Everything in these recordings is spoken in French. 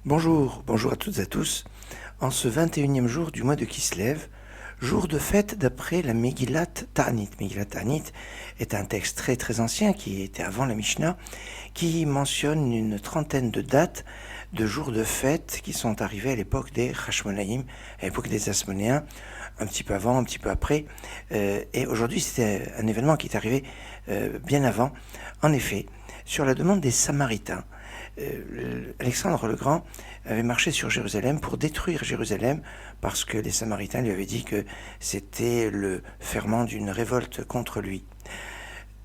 Bonjour, bonjour à toutes et à tous. En ce 21e jour du mois de Kislev, jour de fête d'après la Megillat Ta'anit. Megillat Ta'anit est un texte très très ancien qui était avant la Mishnah, qui mentionne une trentaine de dates de jours de fête qui sont arrivés à l'époque des Hashmonaïm, à l'époque des Asmonéens, un petit peu avant, un petit peu après. Et aujourd'hui, c'était un événement qui est arrivé bien avant. En effet, sur la demande des Samaritains, Alexandre le Grand avait marché sur Jérusalem pour détruire Jérusalem parce que les Samaritains lui avaient dit que c'était le ferment d'une révolte contre lui.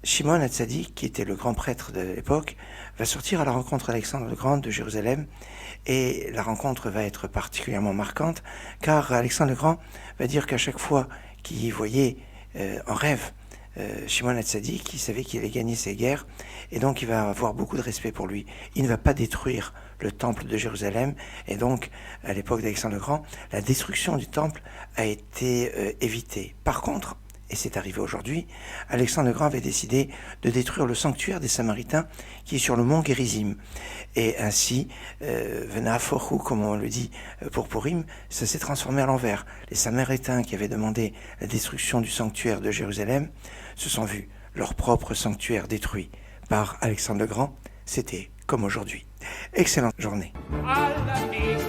Shimon Hatzadik, qui était le grand prêtre de l'époque, va sortir à la rencontre d'Alexandre le Grand de Jérusalem, et la rencontre va être particulièrement marquante car Alexandre le Grand va dire qu'à chaque fois qu'il voyait en rêve Shimon Hatzadik, il savait qu'il allait gagner ses guerres, et donc il va avoir beaucoup de respect pour lui. Il ne va pas détruire le temple de Jérusalem, et donc à l'époque d'Alexandre le Grand, la destruction du temple a été évitée. Par contre, et c'est arrivé aujourd'hui, Alexandre le Grand avait décidé de détruire le sanctuaire des Samaritains qui est sur le mont Gérizim. Et ainsi, Venaforhu, comme on le dit pour Purim, ça s'est transformé à l'envers. Les Samaritains qui avaient demandé la destruction du sanctuaire de Jérusalem se sont vus leur propre sanctuaire détruit par Alexandre le Grand. C'était comme aujourd'hui. Excellente journée. Miami,